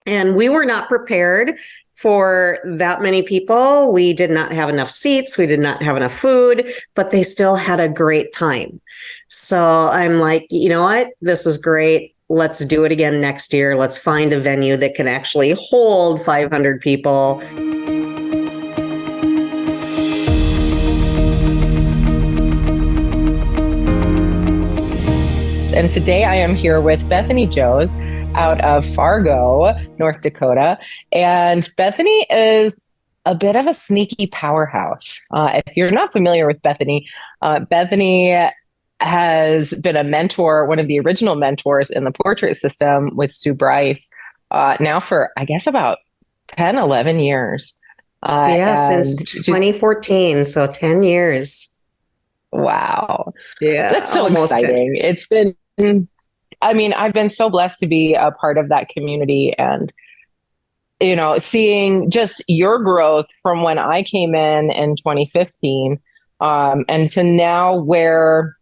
And we were not prepared for that many people. We did not have enough seats. We did not have enough food, but they still had a great time. So I'm like, you know what? This was great. Let's do it again next year. Let's find a venue that can actually hold 500 people. And today I am here with Bethany Johs out of Fargo, North Dakota. And Bethany is a bit of a sneaky powerhouse. If you're not familiar with Bethany, Bethany has been a mentor, one of the original mentors in the portrait system with Sue Bryce, now for, I guess, about 10, 11 years. Since 2014, so 10 years. Wow. Yeah. That's so exciting. It's been, I've been so blessed to be a part of that community and, seeing just your growth from when I came in 2015, and to now where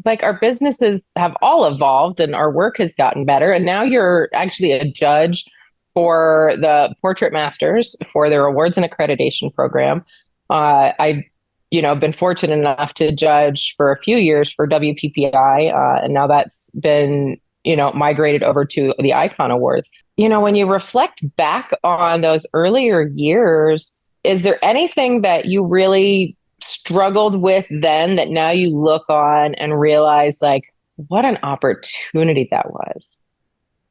like our businesses have all evolved and our work has gotten better. And now you're actually a judge for the Portrait Masters for their awards and accreditation program. I've been fortunate enough to judge for a few years for WPPI, and now that's been, migrated over to the Icon Awards. When you reflect back on those earlier years, is there anything that you really struggled with then that now you look on and realize, like, what an opportunity that was?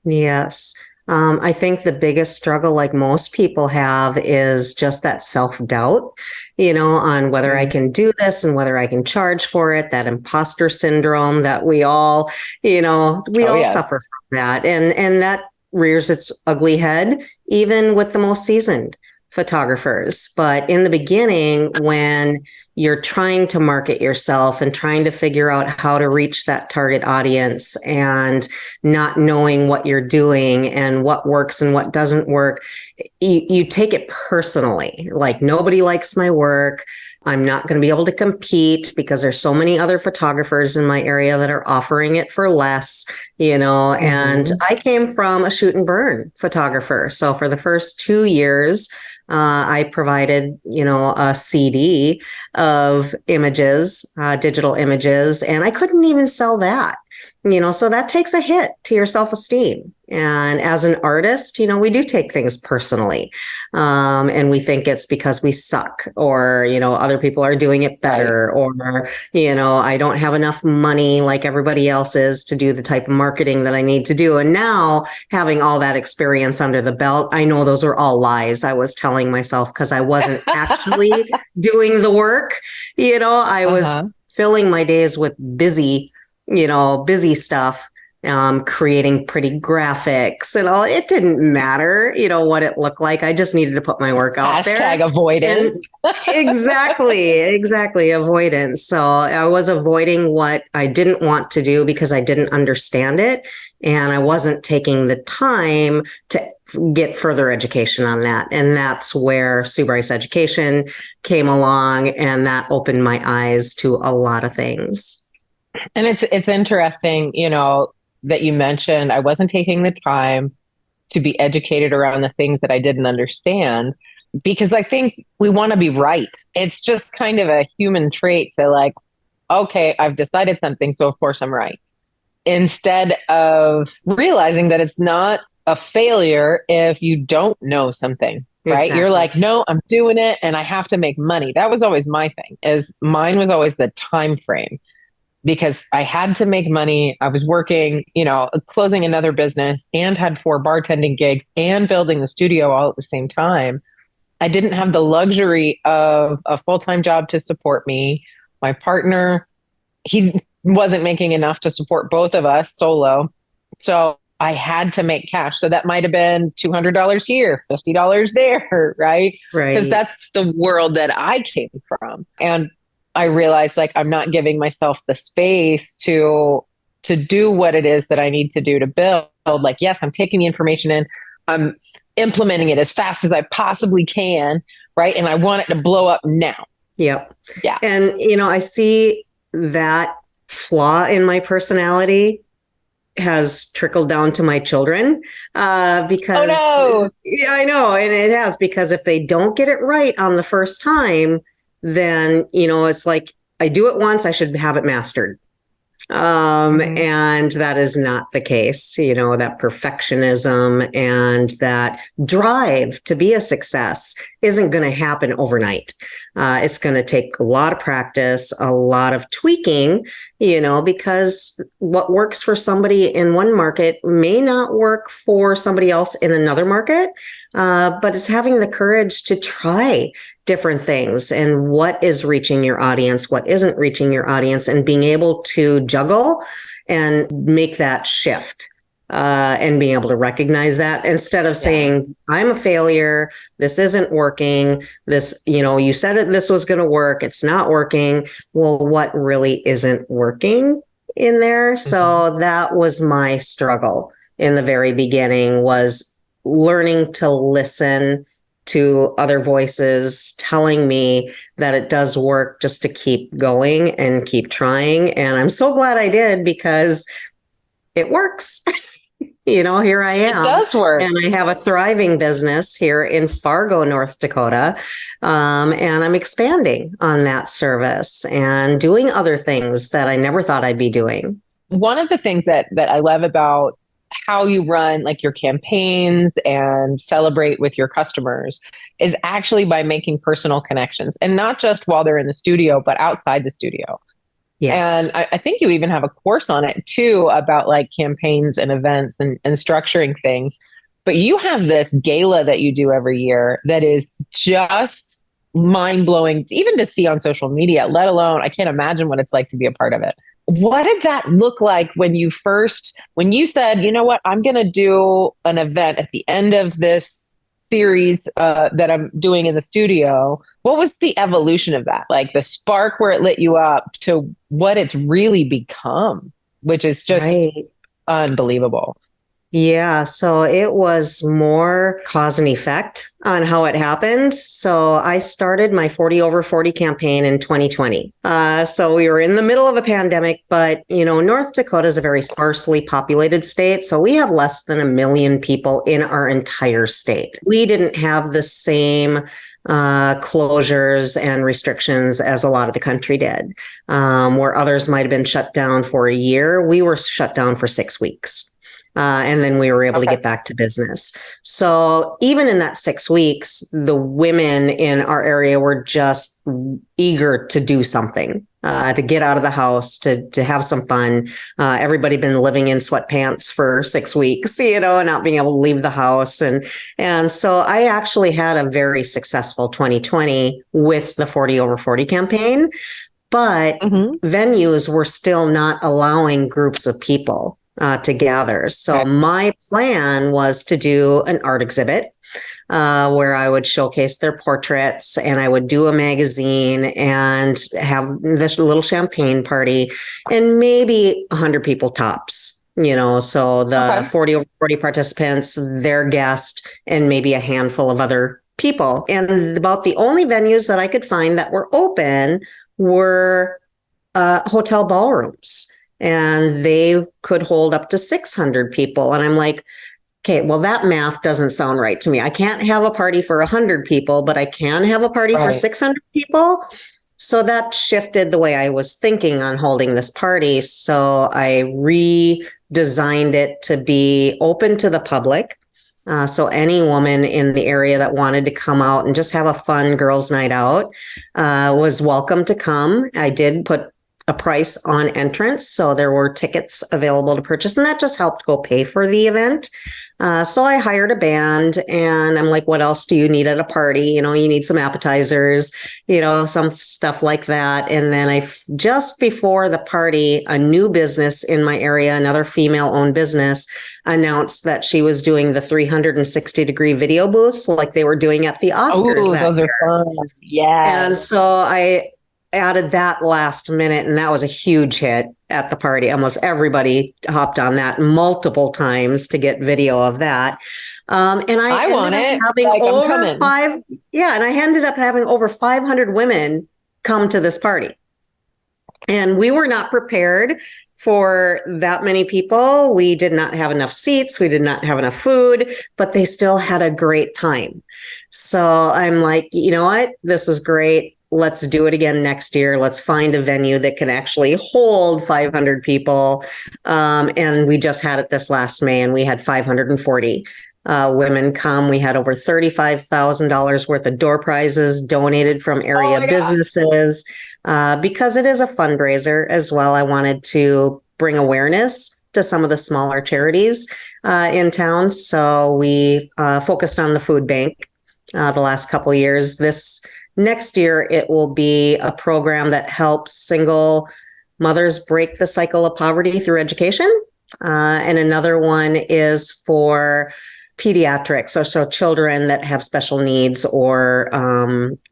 Yes. I think the biggest struggle, like most people have, is just that self-doubt, on whether I can do this and whether I can charge for it, that imposter syndrome that we all, suffer from that. And that rears its ugly head, even with the most seasoned photographers. But in the beginning, when you're trying to market yourself and trying to figure out how to reach that target audience and not knowing what you're doing and what works and what doesn't work, you take it personally. Like, nobody likes my work. I'm not going to be able to compete because there's so many other photographers in my area that are offering it for less, and I came from a shoot and burn photographer. So for the first 2 years, I provided, a CD of images, digital images, and I couldn't even sell that. So that takes a hit to your self-esteem. And as an artist, we do take things personally. And we think it's because we suck or, other people are doing it better, or, I don't have enough money like everybody else is to do the type of marketing that I need to do. And now, having all that experience under the belt, I know those were all lies I was telling myself because I wasn't actually doing the work. I was filling my days with busy stuff, creating pretty graphics and all. It didn't matter, what it looked like. I just needed to put my work out there. Hashtag avoidance. Exactly. Avoidance. So I was avoiding what I didn't want to do because I didn't understand it. And I wasn't taking the time to get further education on that. And that's where Sue Bryce Education came along. And that opened my eyes to a lot of things. And it's interesting, that you mentioned I wasn't taking the time to be educated around the things that I didn't understand, because I think we want to be right. It's just kind of a human trait to like, okay, I've decided something, so of course I'm right. Instead of realizing that it's not a failure if you don't know something, right? Exactly. You're like, no, I'm doing it and I have to make money. That was always my thing, mine was always the time frame. Because I had to make money. I was working, closing another business and had 4 bartending gigs and building the studio all at the same time. I didn't have the luxury of a full-time job to support me. My partner, he wasn't making enough to support both of us solo. So I had to make cash. So that might have been $200 here, $50 there, right? Right. Because that's the world that I came from. And I realized, like, I'm not giving myself the space to do what it is that I need to do to build. Like, yes, I'm taking the information in, I'm implementing it as fast as I possibly can, right? And I want it to blow up now. Yep. Yeah. And, I see that flaw in my personality has trickled down to my children Oh because no. yeah, I know, and it has, because if they don't get it right on the first time, then it's like I do it once, I should have it mastered. Mhm. And that is not the case. That perfectionism and that drive to be a success isn't going to happen overnight. It's going to take a lot of practice, a lot of tweaking, because what works for somebody in one market may not work for somebody else in another market. But it's having the courage to try different things and what is reaching your audience, what isn't reaching your audience, and being able to juggle and make that shift. And being able to recognize that instead of saying, I'm a failure, this isn't working, this, you said this was going to work, it's not working. Well, what really isn't working in there? Mhm. So that was my struggle in the very beginning, was learning to listen to other voices telling me that it does work, just to keep going and keep trying. And I'm so glad I did, because it works. Here I It am. does work. And I have a thriving business here in Fargo, North Dakota. And I'm expanding on that service and doing other things that I never thought I'd be doing. One of the things that I love about how you run like your campaigns and celebrate with your customers is actually by making personal connections, and not just while they're in the studio, but outside the studio. Yes. And I think you even have a course on it too, about like campaigns and events and structuring things. But you have this gala that you do every year that is just mind blowing, even to see on social media, let alone I can't imagine what it's like to be a part of it. What did that look like when you said, you know what, I'm going to do an event at the end of this series that I'm doing in the studio? What was the evolution of that? Like the spark where it lit you up to what it's really become, which is just Right. unbelievable. Yeah, so it was more cause and effect on how it happened. So I started my 40 over 40 campaign in 2020. So we were in the middle of a pandemic, but North Dakota is a very sparsely populated state. So we have less than 1 million people in our entire state. We didn't have the same closures and restrictions as a lot of the country did, where others might have been shut down for a year. We were shut down for 6 weeks. And then we were able to get back to business. So even in that 6 weeks, the women in our area were just eager to do something, to get out of the house, to have some fun. Everybody been living in sweatpants for 6 weeks, and not being able to leave the house. And so I actually had a very successful 2020 with the 40 over 40 campaign, but venues were still not allowing groups of people to gather. So my plan was to do an art exhibit where I would showcase their portraits, and I would do a magazine and have this little champagne party, and maybe 100 people tops. So the 40 over 40 participants, their guest, and maybe a handful of other people. And about the only venues that I could find that were open were hotel ballrooms. And they could hold up to 600 people. And I'm like, okay, well, that math doesn't sound right to me. I can't have a party for 100 people, but I can have a party for 600 people. So that shifted the way I was thinking on holding this party. So I redesigned it to be open to the public. So any woman in the area that wanted to come out and just have a fun girls' night out was welcome to come. I did put a price on entrance, so there were tickets available to purchase, and that just helped go pay for the event. So I hired a band, and I'm like, what else do you need at a party? You need some appetizers, some stuff like that. And then just before the party, a new business in my area, another female-owned business, announced that she was doing the 360-degree video booths like they were doing at the Oscars. Oh, those are fun. Yeah. And so I added that last minute, and that was a huge hit at the party. Almost everybody hopped on that multiple times to get video of that. And I want ended it. up having like, over five. Yeah, and I ended up having over 500 women come to this party. And we were not prepared for that many people. We did not have enough seats. We did not have enough food, but they still had a great time. So I'm like, you know what? This was great. Let's do it again next year. Let's find a venue that can actually hold 500 people. And we just had it this last May, and we had 540 women come. We had over $35,000 worth of door prizes donated from area businesses. Because it is a fundraiser as well, I wanted to bring awareness to some of the smaller charities in town. So we focused on the food bank the last couple of years. This next year, it will be a program that helps single mothers break the cycle of poverty through education. And another one is for pediatrics, or so children that have special needs or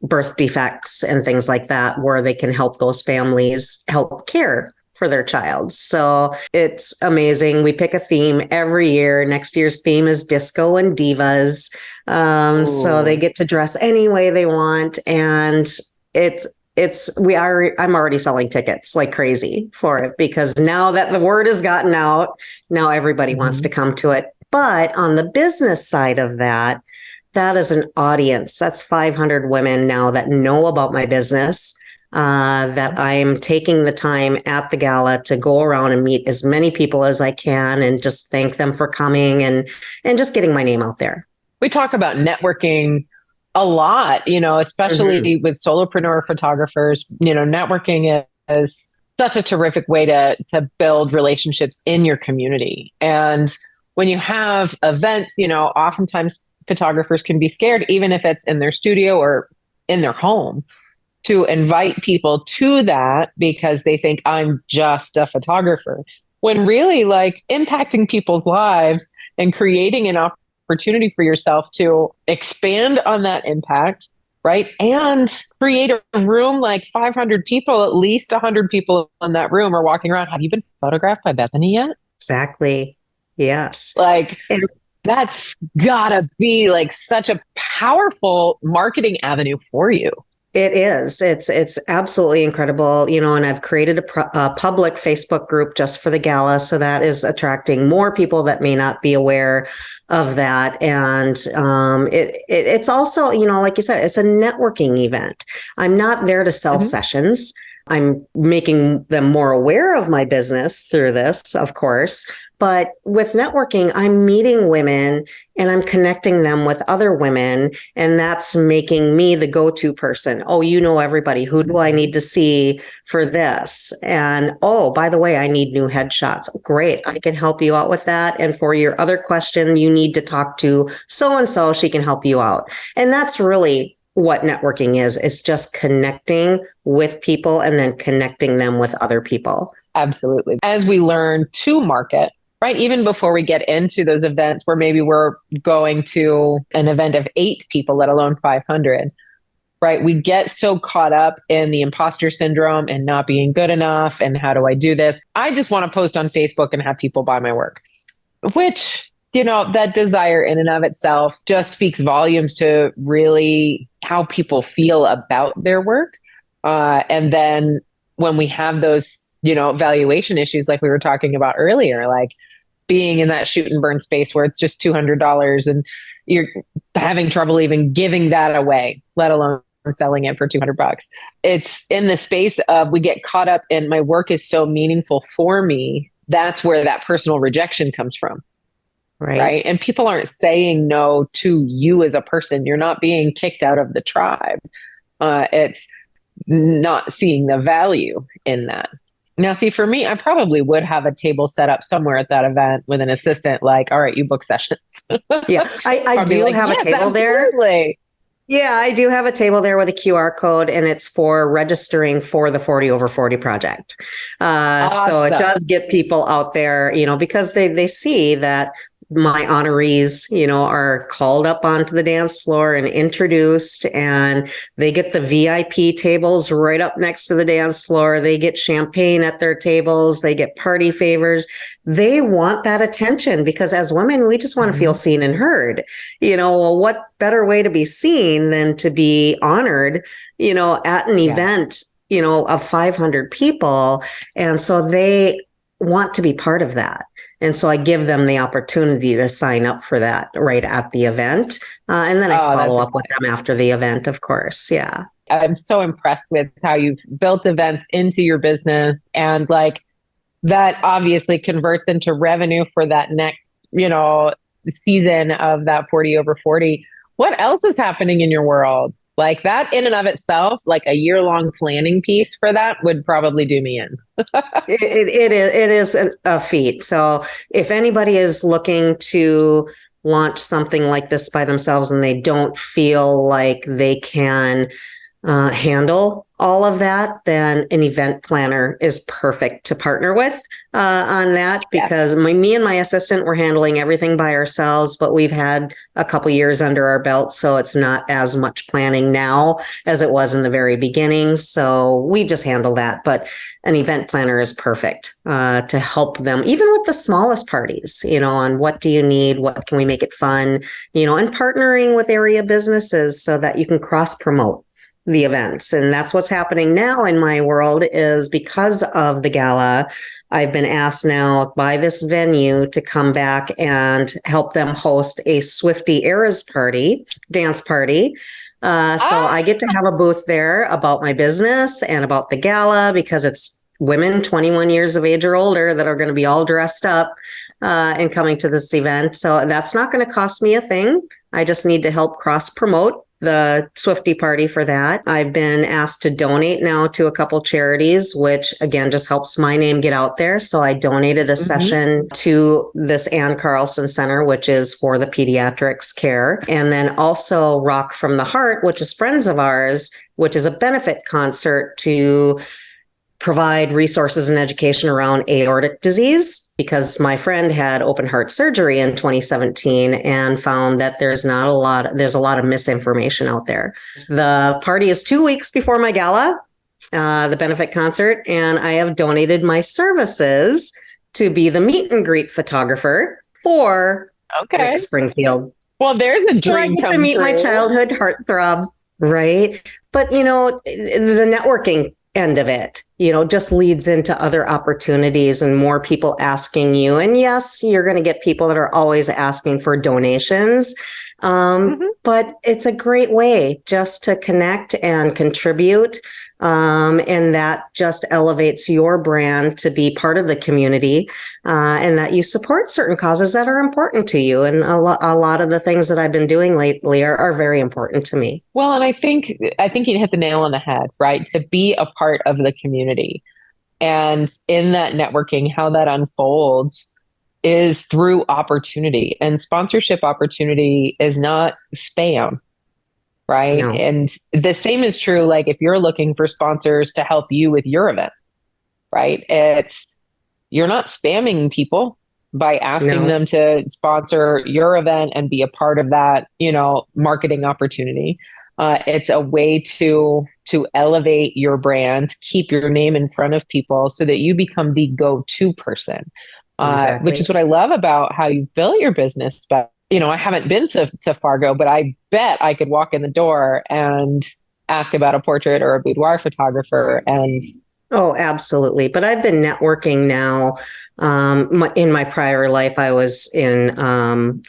birth defects and things like that, where they can help those families help care for their child. So it's amazing. We pick a theme every year. Next year's theme is disco and divas. So they get to dress any way they want. And I'm already selling tickets like crazy for it, because now that the word has gotten out, now everybody wants to come to it. But on the business side of that, that is an audience. That's 500 women now that know about my business, that I'm taking the time at the gala to go around and meet as many people as I can and just thank them for coming and just getting my name out there. We talk about networking a lot, especially with solopreneur photographers. Networking is such a terrific way to build relationships in your community. And when you have events, oftentimes photographers can be scared, even if it's in their studio or in their home, to invite people to that because they think I'm just a photographer. When really, like, impacting people's lives and creating an opportunity for yourself to expand on that impact, right? And create a room like 500 people, at least 100 people in that room are walking around. Have you been photographed by Bethany yet? Exactly. Yes. That's gotta be like such a powerful marketing avenue for you. It is. It's absolutely incredible, and I've created a public Facebook group just for the gala. So that is attracting more people that may not be aware of that. And it's also, like you said, it's a networking event. I'm not there to sell sessions. I'm making them more aware of my business through this, of course. But with networking, I'm meeting women and I'm connecting them with other women. And that's making me the go-to person. Oh, everybody. Who do I need to see for this? And, oh, by the way, I need new headshots. Great. I can help you out with that. And for your other question, you need to talk to so-and-so. She can help you out. And that's really what networking is. It's just connecting with people and then connecting them with other people. Absolutely. As we learn to market, right? Even before we get into those events where maybe we're going to an event of 8 people, let alone 500, right? We get so caught up in the imposter syndrome and not being good enough. And how do I do this? I just want to post on Facebook and have people buy my work, which, that desire in and of itself just speaks volumes to really how people feel about their work. And then when we have those, valuation issues, like we were talking about earlier, like being in that shoot and burn space where it's just $200 and you're having trouble even giving that away, let alone selling it for $200. It's in the space of, we get caught up in, my work is so meaningful for me. That's where that personal rejection comes from. Right. And people aren't saying no to you as a person. You're not being kicked out of the tribe. It's not seeing the value in that. Now, see, for me, I probably would have a table set up somewhere at that event with an assistant, like, all right, you book sessions. Yeah, I do have a table there. Yeah, I do have a table there with a QR code, and it's for registering for the 40 over 40 project. Awesome. So it does get people out there, because they see that my honorees, are called up onto the dance floor and introduced, and they get the VIP tables right up next to the dance floor. They get champagne at their tables. They get party favors. They want that attention because as women, we just want to feel seen and heard. Well, what better way to be seen than to be honored, at an event of 500 people. And so they want to be part of that. And so I give them the opportunity to sign up for that right at the event. And then I follow up with them after the event, of course. Yeah. I'm so impressed with how you've built events into your business, and like that obviously converts into revenue for that next, season of that 40 over 40. What else is happening in your world? Like that in and of itself, like a year-long planning piece for that would probably do me in. It is a feat. So if anybody is looking to launch something like this by themselves and they don't feel like they can handle all of that, then an event planner is perfect to partner with on that, because me and my assistant were handling everything by ourselves, but we've had a couple years under our belt, so it's not as much planning now as it was in the very beginning. So we just handle that. But an event planner is perfect to help them, even with the smallest parties, on what do you need, what can we make it fun, and partnering with area businesses so that you can cross promote the events. And that's what's happening now in my world, is because of the gala, I've been asked now by this venue to come back and help them host a Swiftie Eras dance party. So I get to have a booth there about my business and about the gala, because it's women 21 years of age or older that are going to be all dressed up and coming to this event. So that's not going to cost me a thing. I just need to help cross promote the Swiftie party for that. I've been asked to donate now to a couple charities, which again just helps my name get out there. So I donated a session to this Ann Carlson Center, which is for the pediatrics care. And then also Rock from the Heart, which is friends of ours, which is a benefit concert to provide resources and education around aortic disease, because my friend had open heart surgery in 2017 and found that there's a lot of misinformation out there. The party is 2 weeks before my gala, the benefit concert, and I have donated my services to be the meet and greet photographer for Rick Springfield. Well, there's a dream so I get to meet my childhood heartthrob, right? But the networking end of it, just leads into other opportunities and more people asking you. And yes, you're going to get people that are always asking for donations. But it's a great way just to connect and contribute. And that just elevates your brand to be part of the community, and that you support certain causes that are important to you. And a lot of the things that I've been doing lately are very important to me. Well, and I think you hit the nail on the head, right? To be a part of the community, and in that networking, how that unfolds is through opportunity, and sponsorship opportunity is not spam. Right. No. And the same is true. Like if you're looking for sponsors to help you with your event, right? You're not spamming people by asking them to sponsor your event and be a part of that, marketing opportunity. It's a way to elevate your brand, keep your name in front of people so that you become the go-to person, which is what I love about how you built your business. But I haven't been to Fargo, but I bet I could walk in the door and ask about a portrait or a boudoir photographer. And oh, absolutely. But I've been networking now. In my prior life, I was in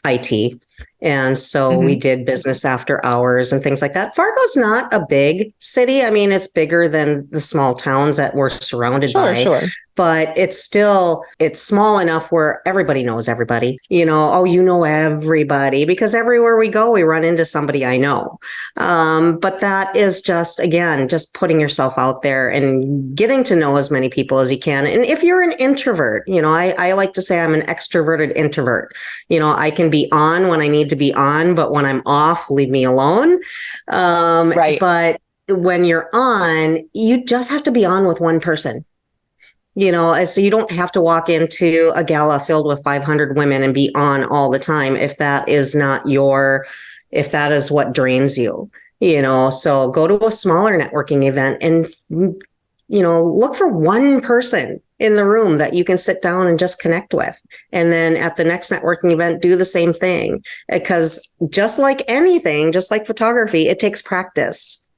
IT. And so we did business after hours and things like that. Fargo's not a big city. I mean, it's bigger than the small towns that we're surrounded by. Sure. But it's small enough where everybody knows everybody. Everybody, because everywhere we go, we run into somebody I know. But that is just putting yourself out there and getting to know as many people as you can. And if you're an introvert, I like to say I'm an extroverted introvert. I can be on when I need to be on, but when I'm off, leave me alone. Right. But when you're on, you just have to be on with one person. So you don't have to walk into a gala filled with 500 women and be on all the time if that is what drains you, so go to a smaller networking event and, look for one person in the room that you can sit down and just connect with. And then at the next networking event, do the same thing, because just like anything, just like photography, it takes practice.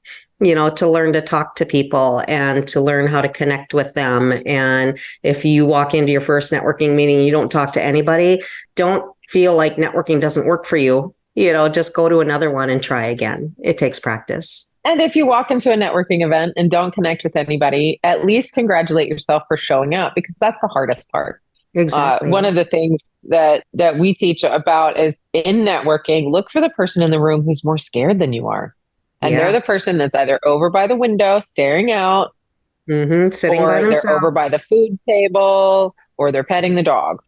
to learn to talk to people and to learn how to connect with them. And if you walk into your first networking meeting and you don't talk to anybody, don't feel like networking doesn't work for you. Just go to another one and try again. It takes practice. And if you walk into a networking event and don't connect with anybody, at least congratulate yourself for showing up, because that's the hardest part. Exactly. One of the things that we teach about is in networking, look for the person in the room who's more scared than you are. And they're the person that's either over by the window staring out, sitting by themselves, they're over by the food table, or they're petting the dog.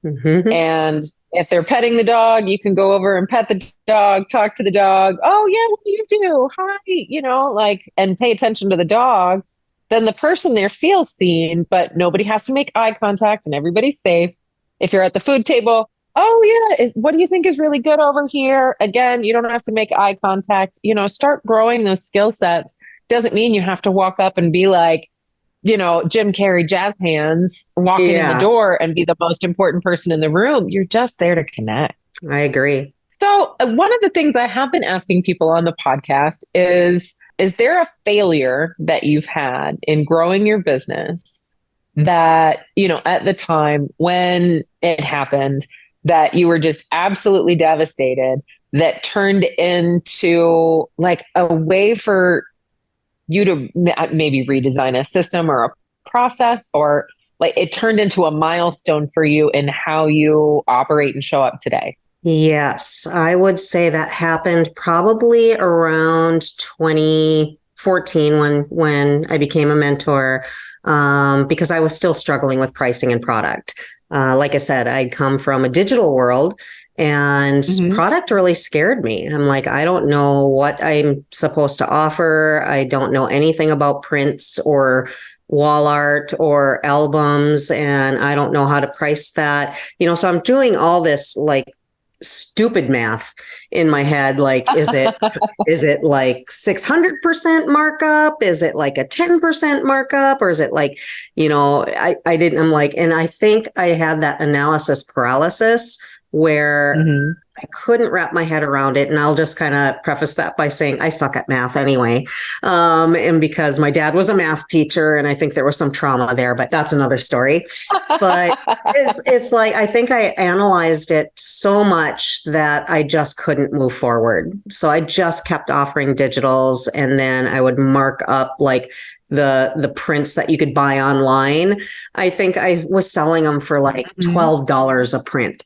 And if they're petting the dog, you can go over and pet the dog, talk to the dog. Oh yeah, what do you do? Hi, and pay attention to the dog. Then the person there feels seen, but nobody has to make eye contact and everybody's safe. If you're at the food table, oh yeah, what do you think is really good over here? Again, you don't have to make eye contact. Start growing those skill sets. Doesn't mean you have to walk up and be like, Jim Carrey jazz hands walking in the door and be the most important person in the room. You're just there to connect. I agree. So one of the things I have been asking people on the podcast is there a failure that you've had in growing your business that, at the time when it happened, that you were just absolutely devastated, that turned into like a way for you to maybe redesign a system or a process, or like it turned into a milestone for you in how you operate and show up today? Yes, I would say that happened probably around 2014 when I became a mentor, because I was still struggling with pricing and product. Like I said, I'd come from a digital world, and product really scared me. I'm like, I don't know what I'm supposed to offer. I don't know anything about prints or wall art or albums, and I don't know how to price that. So I'm doing all this like stupid math in my head. Like, is it like 600% markup? Is it like a 10% markup? Or is it like, I'm like, and I think I had that analysis paralysis where I couldn't wrap my head around it. And I'll just kind of preface that by saying I suck at math anyway. And because my dad was a math teacher, and I think there was some trauma there, but that's another story. But it's like, I think I analyzed it so much that I just couldn't move forward. So I just kept offering digitals, and then I would mark up like the prints that you could buy online. I think I was selling them for like $12 a print.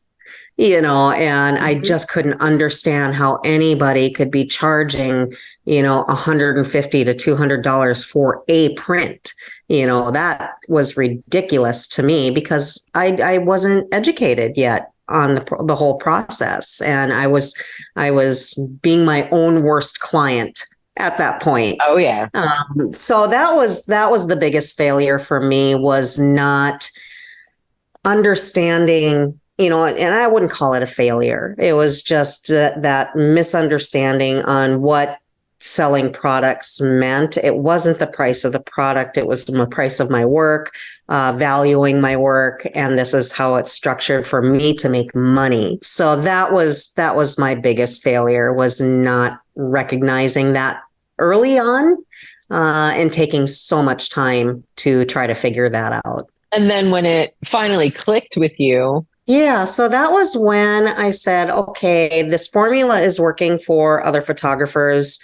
And I just couldn't understand how anybody could be charging, $150 to $200 for a print. That was ridiculous to me, because I wasn't educated yet on the whole process. And I was being my own worst client at that point. Oh yeah. So that was the biggest failure for me, was not understanding, and I wouldn't call it a failure. It was just that misunderstanding on what selling products meant. It wasn't the price of the product. It was the price of my work, valuing my work. And this is how it's structured for me to make money. So that was my biggest failure, was not recognizing that early on, and taking so much time to try to figure that out. And then when it finally clicked with you. Yeah, so that was when I said, okay, this formula is working for other photographers.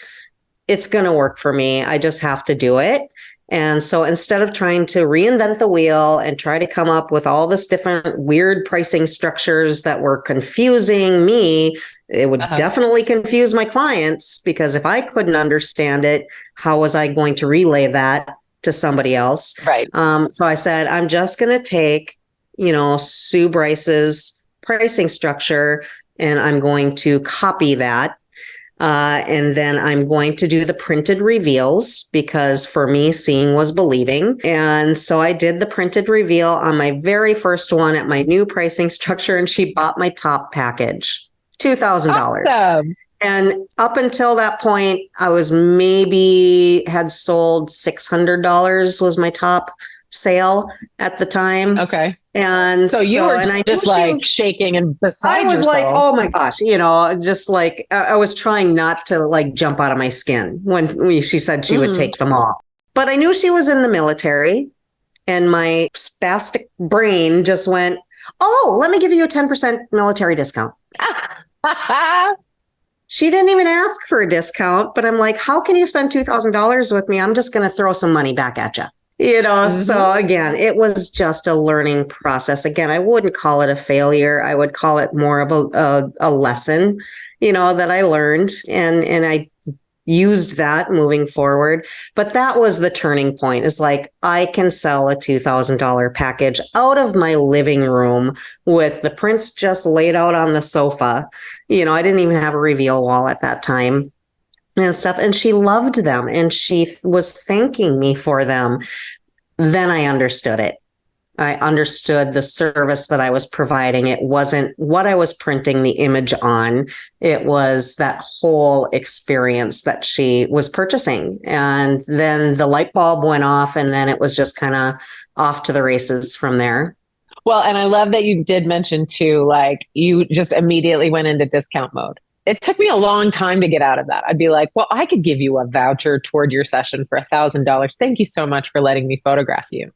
It's going to work for me. I just have to do it. And so instead of trying to reinvent the wheel and try to come up with all this different weird pricing structures that were confusing me, it would definitely confuse my clients, because if I couldn't understand it, how was I going to relay that to somebody else? Right. So I said, I'm just going to take Sue Bryce's pricing structure, and I'm going to copy that. And then I'm going to do the printed reveals, because for me, seeing was believing. And so I did the printed reveal on my very first one at my new pricing structure, and she bought my top package, $2,000. Awesome. And up until that point, I was maybe had sold $600 was my top sale at the time. Okay. And so you were and I just knew like shaking and beside I was yourself. like, oh my gosh, just like I was trying not to like jump out of my skin when she said she would take them all. But I knew she was in the military, and my spastic brain just went, oh, let me give you a 10% military discount. She didn't even ask for a discount, but I'm like, how can you spend $2,000 with me? I'm just going to throw some money back at you. So again, it was just a learning process. Again, I wouldn't call it a failure. I would call it more of a lesson, that I learned. And I used that moving forward. But that was the turning point, is like, I can sell a $2,000 package out of my living room with the prints just laid out on the sofa. I didn't even have a reveal wall at that time and stuff. And she loved them, and she was thanking me for them. Then I understood it. I understood the service that I was providing. It wasn't what I was printing the image on. It was that whole experience that she was purchasing. And then the light bulb went off, and then it was just kind of off to the races from there. Well, and I love that you did mention too, like you just immediately went into discount mode. It took me a long time to get out of that. I'd be like, well, I could give you a voucher toward your session for $1,000. Thank you so much for letting me photograph you.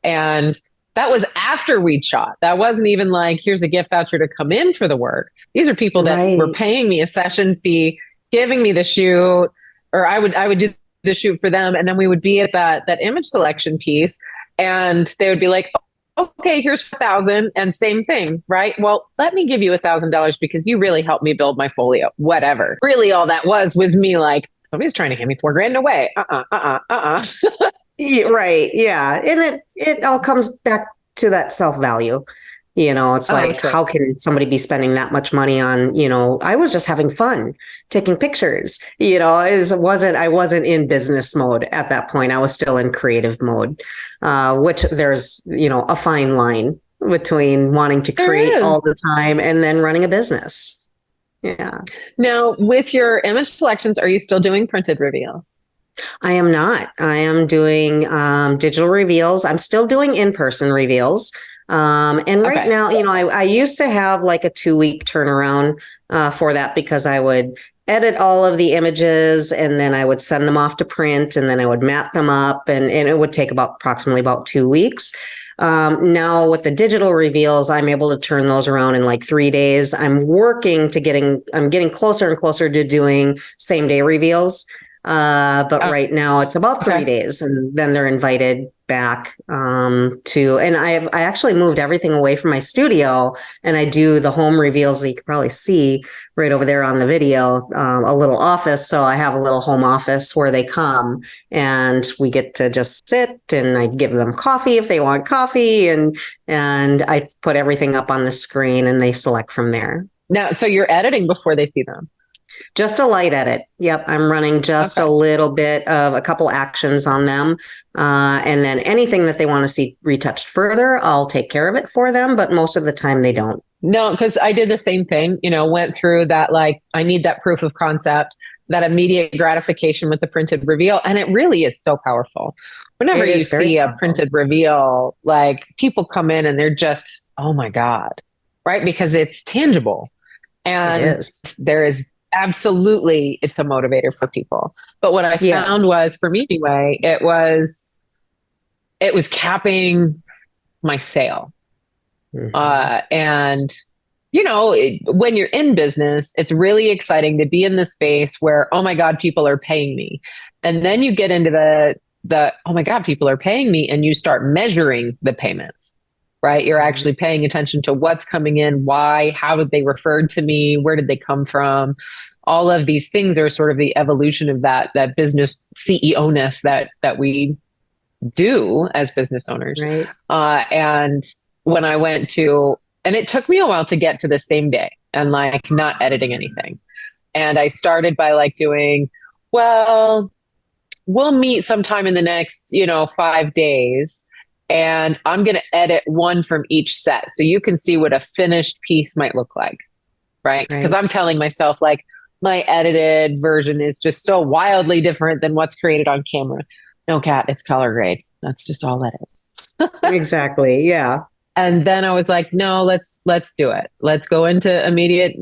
And that was after we'd shot. That wasn't even like, here's a gift voucher to come in for the work. These are people that were paying me a session fee, giving me the shoot, or I would do the shoot for them. And then we would be at that image selection piece, and they would be like, okay, here's 1,000, and same thing, right? Well, let me give you $1,000 because you really helped me build my folio, whatever. Really, all that was me like, somebody's trying to hand me $4,000 away. Right. Yeah. And it all comes back to that self-value. It's like, sure. How can somebody be spending that much money on, I was just having fun taking pictures, I wasn't in business mode at that point. I was still in creative mode, which there's, a fine line between wanting to create all the time and then running a business. Yeah. Now, with your image selections, are you still doing printed reveals? I am not. I am doing digital reveals. I'm still doing in-person reveals. And right now, I used to have like a 2-week turnaround for that, because I would edit all of the images and then I would send them off to print, and then I would mat them up, and it would take approximately 2 weeks. Now with the digital reveals, I'm able to turn those around in like 3 days. I'm getting closer and closer to doing same day reveals. But right now it's about 3 days, and then they're invited back and I actually moved everything away from my studio, and I do the home reveals that you can probably see right over there on the video, a little office. So I have a little home office where they come and we get to just sit, and I give them coffee if they want coffee, and I put everything up on the screen and they select from there. Now, so you're editing before they see them? Just a light edit. Yep. I'm running just a little bit of a couple actions on them. And then anything that they want to see retouched further, I'll take care of it for them. But most of the time they don't. No, because I did the same thing, went through that, like, I need that proof of concept, that immediate gratification with the printed reveal. And it really is so powerful. Whenever you see a printed reveal, like, people come in and they're just, oh my God, right? Because it's tangible. And there is absolutely, it's a motivator for people. But what I found was, for me anyway, it was capping my sale. And when you're in business, it's really exciting to be in the space where, oh my God, people are paying me. And then you get into the oh my God, people are paying me, and you start measuring the payments. Right? You're actually paying attention to what's coming in, why, how did they refer to me, where did they come from? All of these things are sort of the evolution of that business CEO-ness that we do as business owners. Right. And when I went to, and it took me a while to get to the same day and like not editing anything. And I started by like doing, well, we'll meet sometime in the next, 5 days. And I'm going to edit one from each set so you can see what a finished piece might look like, right? Because I'm telling myself, like, my edited version is just so wildly different than what's created on camera. No, Kat, it's color grade. That's just all that is. Exactly. Yeah. And then I was like, no, let's do it. Let's go into immediate,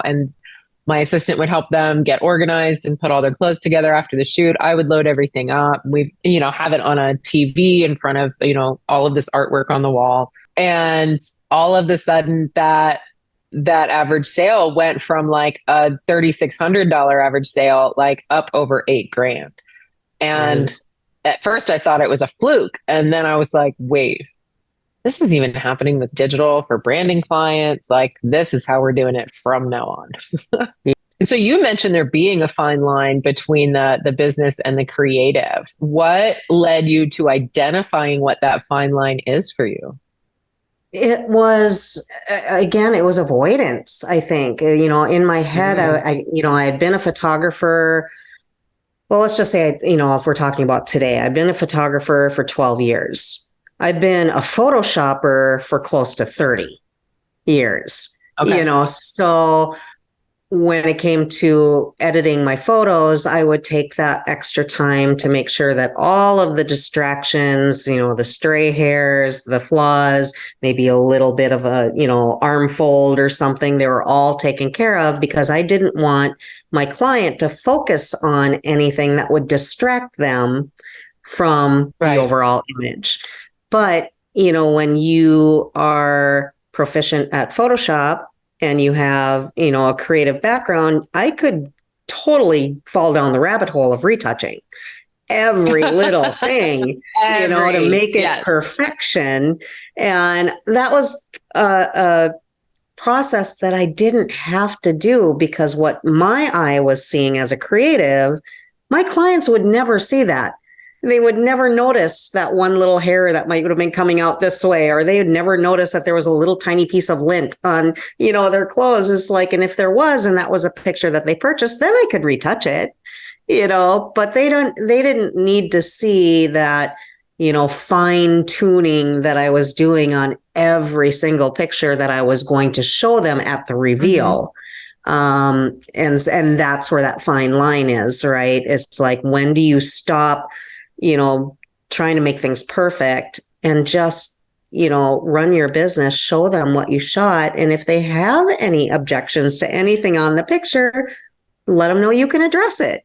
and my assistant would help them get organized and put all their clothes together after the shoot. I would load everything up. We, have it on a TV in front of, all of this artwork on the wall. And all of a sudden that average sale went from like a $3,600 average sale, like up over $8,000. And Right. at first I thought it was a fluke. And then I was like, wait, this is even happening with digital for branding clients. Like, this is how we're doing it from now on. So you mentioned there being a fine line between the business and the creative. What led you to identifying what that fine line is for you? It was, again, it was avoidance, I think. In my head, Mm. I had been a photographer. Well, let's just say, if we're talking about today, I've been a photographer for 12 years. I've been a Photoshopper for close to 30 years, Okay. so when it came to editing my photos, I would take that extra time to make sure that all of the distractions, the stray hairs, the flaws, maybe a little bit of a, arm fold or something, they were all taken care of because I didn't want my client to focus on anything that would distract them from the Right. overall image. But, when you are proficient at Photoshop, and you have, a creative background, I could totally fall down the rabbit hole of retouching every little thing, to make it Yes. perfection. And that was a process that I didn't have to do because what my eye was seeing as a creative, my clients would never see that. They would never notice that one little hair that might have been coming out this way, or they would never notice that there was a little tiny piece of lint on, their clothes. It's like, and if there was, and that was a picture that they purchased, then I could retouch it, but they didn't need to see that, fine tuning that I was doing on every single picture that I was going to show them at the Mm-hmm. reveal. And that's where that fine line is, right? It's like, when do you stop, trying to make things perfect and just, run your business, show them what you shot. And if they have any objections to anything on the picture, let them know you can address it,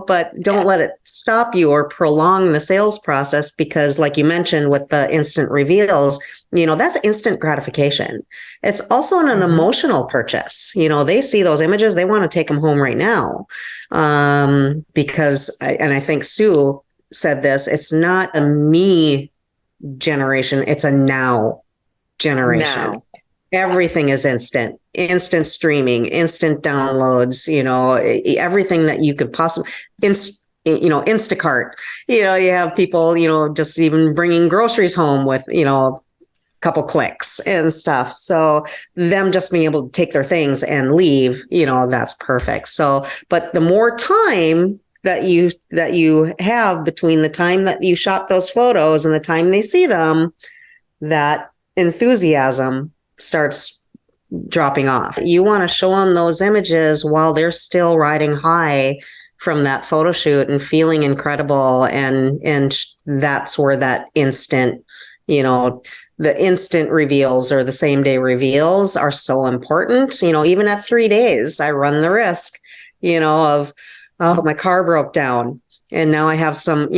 but don't let it stop you or prolong the sales process because, like you mentioned, with the instant reveals, that's instant gratification. It's also an Mm-hmm. emotional purchase. They see those images, they want to take them home right now. Because I think Sue said this, it's not a me generation, it's a now generation. Now. Everything is instant streaming, instant downloads, everything that you could possibly, Instacart, you have people, just even bringing groceries home with, a couple clicks and stuff. So them just being able to take their things and leave, that's perfect. So, but the more time that you have between the time that you shot those photos and the time they see them, that enthusiasm starts dropping off. You want to show them those images while they're still riding high from that photo shoot and feeling incredible. And that's where that instant, the instant reveals or the same day reveals are so important. Even at 3 days, I run the risk, of, oh, my car broke down and now I have some,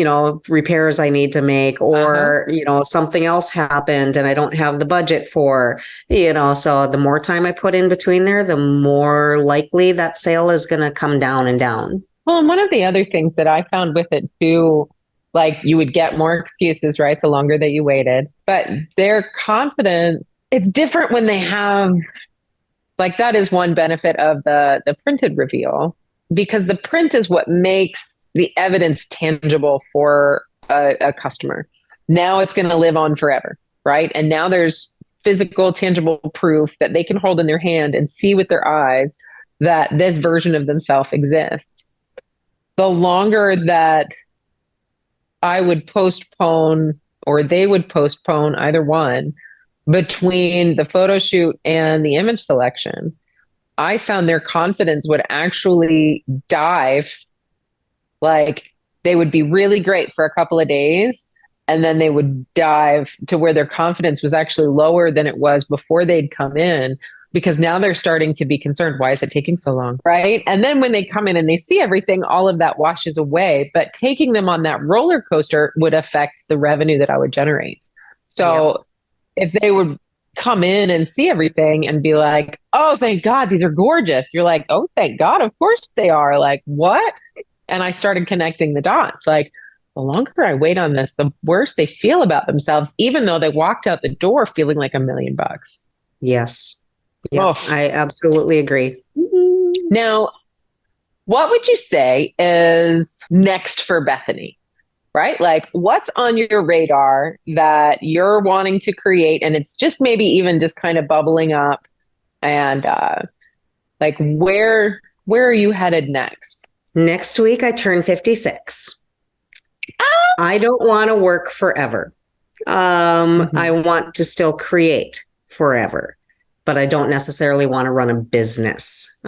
repairs I need to make, Uh-huh. or, something else happened and I don't have the budget for, so the more time I put in between there, the more likely that sale is going to come down and down. Well, and one of the other things that I found with it too, like you would get more excuses, right? The longer that you waited, but they're confident. It's different when they have, like, that is one benefit of the printed reveal, because the print is what makes the evidence tangible for a customer. Now it's going to live on forever, right? And now there's physical, tangible proof that they can hold in their hand and see with their eyes that this version of themselves exists. The longer that I would postpone or they would postpone, either one, between the photo shoot and the image selection, I found their confidence would actually dive. Like, they would be really great for a couple of days. and then they would dive to where their confidence was actually lower than it was before they'd come in, because now they're starting to be concerned. Why is it taking so long? Right. And then when they come in and they see everything, all of that washes away. But taking them on that roller coaster would affect the revenue that I would generate. So if they would come in and see everything and be like, oh, thank God, these are gorgeous. You're like, oh, thank God. Of course they are. Like, what? And I started connecting the dots. Like, the longer I wait on this, the worse they feel about themselves, even though they walked out the door feeling like $1,000,000. Yes. Yeah, I absolutely agree. Now, what would you say is next for Bethany? Right? Like, what's on your radar that you're wanting to create? And it's just maybe even just kind of bubbling up. And like, where are you headed next? Next week, I turn 56. I don't want to work forever. I want to still create forever, but I don't necessarily want to run a business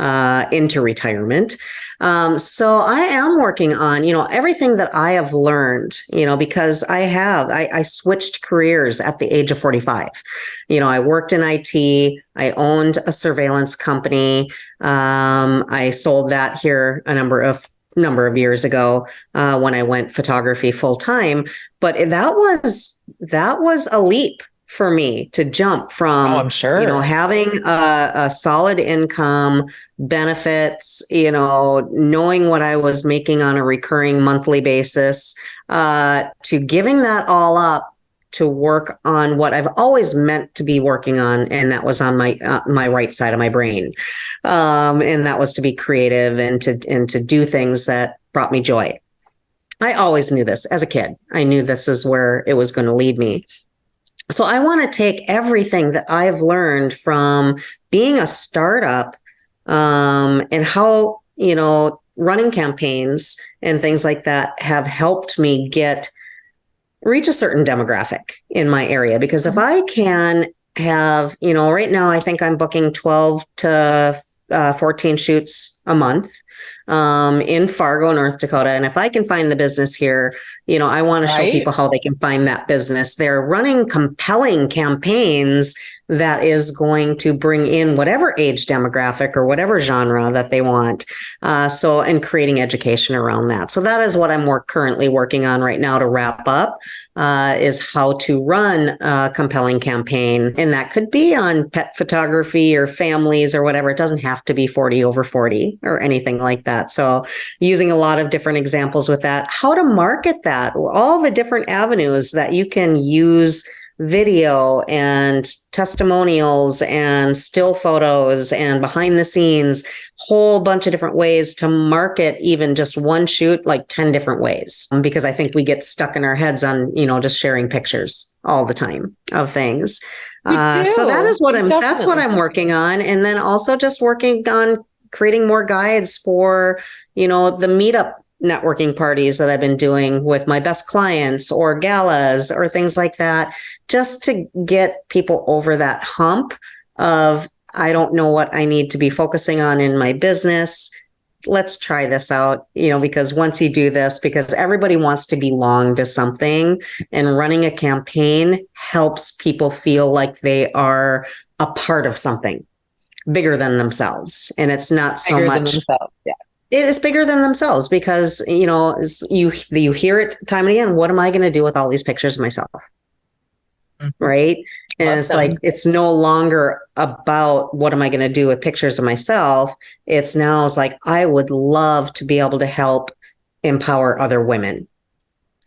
into retirement. So I am working on, everything that I have learned, because I switched careers at the age of 45. I worked in IT. I owned a surveillance company. I sold that here a number of years ago when I went photography full time. But that was a leap for me to jump from, I'm sure, having a solid income, benefits, knowing what I was making on a recurring monthly basis, to giving that all up to work on what I've always meant to be working on. And that was on my right side of my brain. And that was to be creative and to do things that brought me joy. I always knew this as a kid. I knew this is where it was going to lead me. So I want to take everything that I've learned from being a startup, and how, running campaigns and things like that have helped me reach a certain demographic in my area. Because if I can have, right now, I think I'm booking 12 to 14 shoots a month in Fargo, North Dakota. And if I can find the business here, I want to show people how they can find that business. They're running compelling campaigns that is going to bring in whatever age demographic or whatever genre that they want. And creating education around that. So that is what I'm currently working on right now to wrap up, is how to run a compelling campaign. And that could be on pet photography or families or whatever. It doesn't have to be 40 over 40 or anything like that. So using a lot of different examples with that, how to market that, all the different avenues that you can use video and testimonials and still photos and behind the scenes, whole bunch of different ways to market even just one shoot, like 10 different ways. Because I think we get stuck in our heads on, just sharing pictures all the time of things. So that's what I'm working on. And then also just working on creating more guides for, the meetup networking parties that I've been doing with my best clients or galas or things like that, just to get people over that hump of, I don't know what I need to be focusing on in my business. Let's try this out, because once you do this, because everybody wants to belong to something, and running a campaign helps people feel like they are a part of something bigger than themselves. And it's not so bigger much. Than themselves. Yeah. It is bigger than themselves because, you hear it time and again. What am I going to do with all these pictures of myself? Right. And it's like, it's no longer about what am I going to do with pictures of myself? It's like, I would love to be able to help empower other women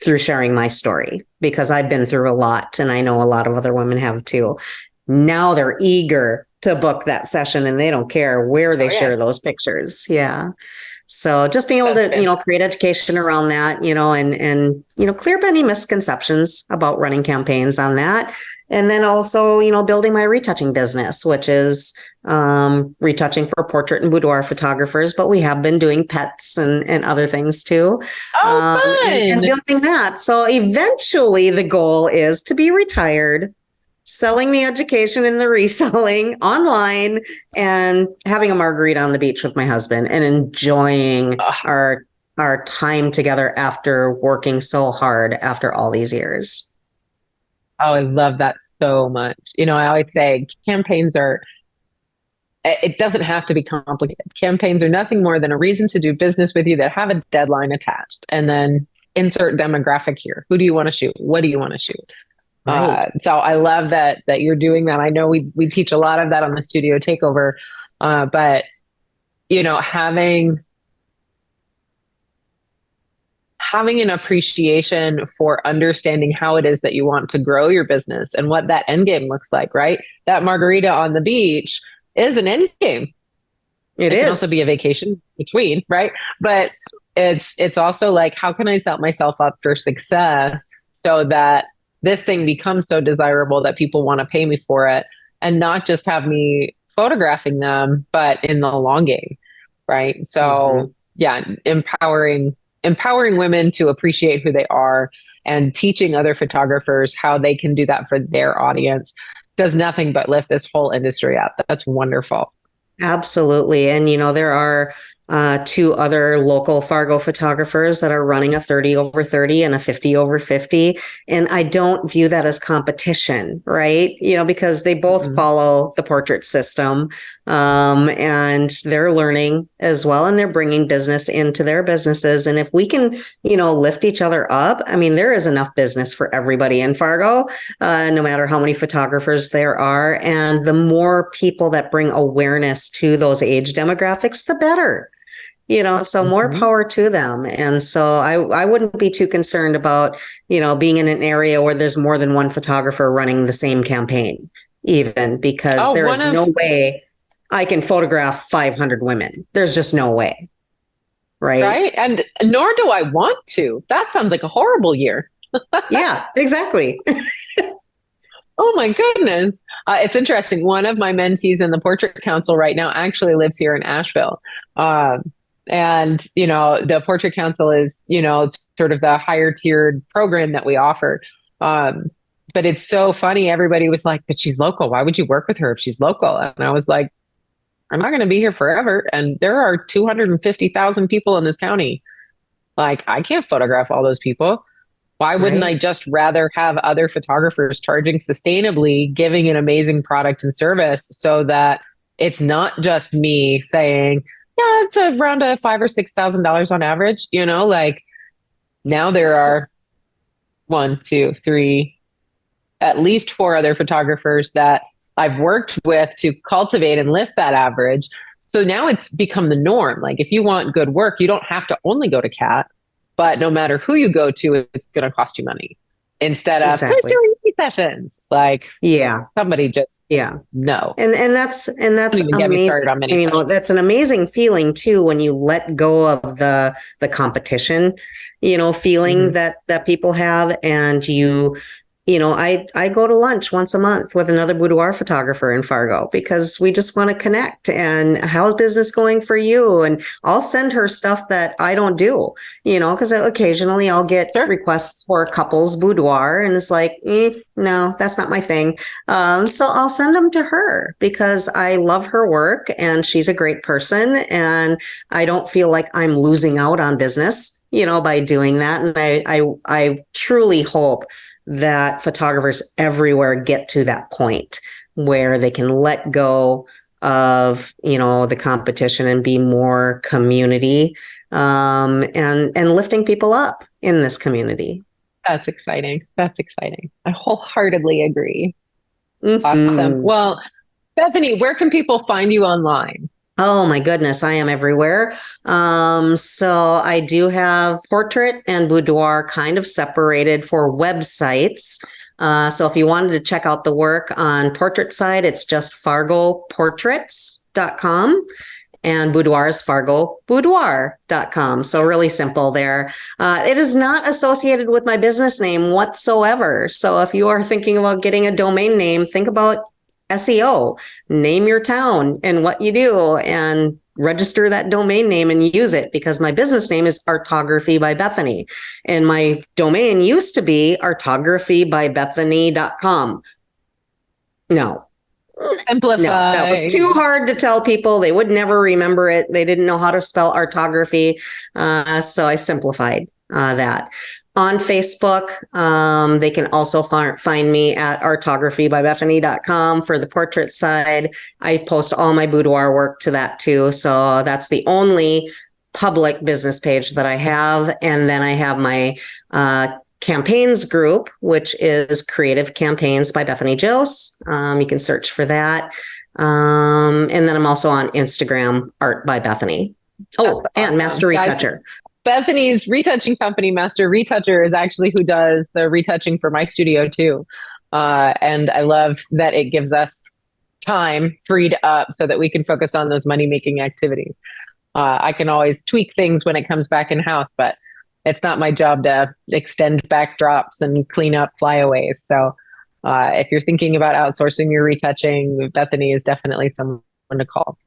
through sharing my story, because I've been through a lot and I know a lot of other women have too. Now they're eager to book that session and they don't care where they share those pictures. Yeah. So just being able to, create education around that, and clear up any misconceptions about running campaigns on that. And then also, building my retouching business, which is retouching for portrait and boudoir photographers, but we have been doing pets and other things too. Oh, fun. And building that. So eventually the goal is to be retired, selling the education and the reselling online, and having a margarita on the beach with my husband and enjoying our our time together after working so hard after all these years. Oh, I love that so much. I always say it doesn't have to be complicated. Campaigns are nothing more than a reason to do business with you that have a deadline attached. And then insert demographic here. Who do you want to shoot? What do you want to shoot? Right. So I love that you're doing that. I know we teach a lot of that on the studio takeover, but having an appreciation for understanding how it is that you want to grow your business and what that end game looks like, right? That margarita on the beach is an end game. It can also be a vacation between, right? But it's also like, how can I set myself up for success so that this thing becomes so desirable that people want to pay me for it, and not just have me photographing them, but in the long game, right? So yeah, empowering women to appreciate who they are and teaching other photographers how they can do that for their audience does nothing but lift this whole industry up. That's wonderful. Absolutely. And, there are two other local Fargo photographers that are running a 30 over 30 and a 50 over 50. And I don't view that as competition, right? Because they both follow the portrait system, and they're learning as well, and they're bringing business into their businesses. And if we can, lift each other up, I mean, there is enough business for everybody in Fargo, no matter how many photographers there are. And the more people that bring awareness to those age demographics, the better. So more power to them. And so I wouldn't be too concerned about, being in an area where there's more than one photographer running the same campaign, even, because there is no way I can photograph 500 women. There's just no way. Right. Right. And nor do I want to. That sounds like a horrible year. Yeah, exactly. Oh, my goodness. It's interesting. One of my mentees in the Portrait Council right now actually lives here in Asheville. And, the Portrait Council is, sort of the higher tiered program that we offer. But it's so funny. Everybody was like, but she's local. Why would you work with her if she's local? And I was like, I'm not going to be here forever. And there are 250,000 people in this county. Like, I can't photograph all those people. Why wouldn't I just rather have other photographers charging sustainably, giving an amazing product and service, so that it's not just me saying, yeah, it's around $5,000 or $6,000 on average. Like, now there are 1, 2, 3, at least 4 other photographers that I've worked with to cultivate and lift that average. So now it's become the norm. Like, if you want good work, you don't have to only go to Cat, but no matter who you go to, it's going to cost you money, instead of who's doing these sessions. Like, somebody just no. And that's amazing. Get me started on many that's an amazing feeling too, when you let go of the competition, feeling that people have, and I go to lunch once a month with another boudoir photographer in Fargo, because we just want to connect. And how's business going for you? And I'll send her stuff that I don't do, because occasionally I'll get requests for couples boudoir, and it's like, no, that's not my thing. So I'll send them to her because I love her work and she's a great person. And I don't feel like I'm losing out on business, by doing that. And I truly hope that photographers everywhere get to that point where they can let go of, the competition and be more community, and lifting people up in this community. That's exciting. I wholeheartly agree. Awesome. Well, Bethany, where can people find you online? Oh my goodness, I am everywhere. So I do have portrait and boudoir kind of separated for websites. So if you wanted to check out the work on portrait side, it's just fargoportraits.com. And boudoir is fargoboudoir.com. So really simple there. It is not associated with my business name whatsoever. So if you are thinking about getting a domain name, think about SEO, name your town and what you do, and register that domain name and use it, because my business name is Artography by Bethany. And my domain used to be artographybybethany.com. No, No, that was Simplify. too hard to tell people. They would never remember it. They didn't know how to spell orthography. So I simplified that. On Facebook, they can also find me at orthographybybethany.com for the portrait side. I post all my boudoir work to that too. So that's the only public business page that I have. And then I have my campaigns group, which is Creative Campaigns by Bethany Johs. You can search for that. And then I'm also on Instagram, Art by Bethany. Oh, and Master Retoucher. Bethany's retouching company, Master Retoucher, is actually who does the retouching for my studio too. And I love that it gives us time freed up so that we can focus on those money-making activities. I can always tweak things when it comes back in house, but it's not my job to extend backdrops and clean up flyaways. So if you're thinking about outsourcing your retouching, Bethany is definitely someone to call.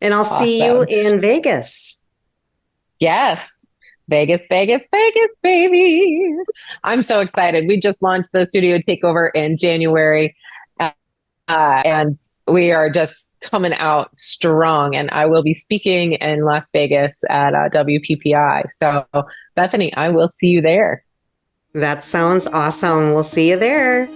And I'll see you in Vegas. Yes. Vegas, Vegas, Vegas, baby. I'm so excited. We just launched the studio takeover in January. And we are just coming out strong. And I will be speaking in Las Vegas at WPPI. So, Bethany, I will see you there. That sounds awesome. We'll see you there.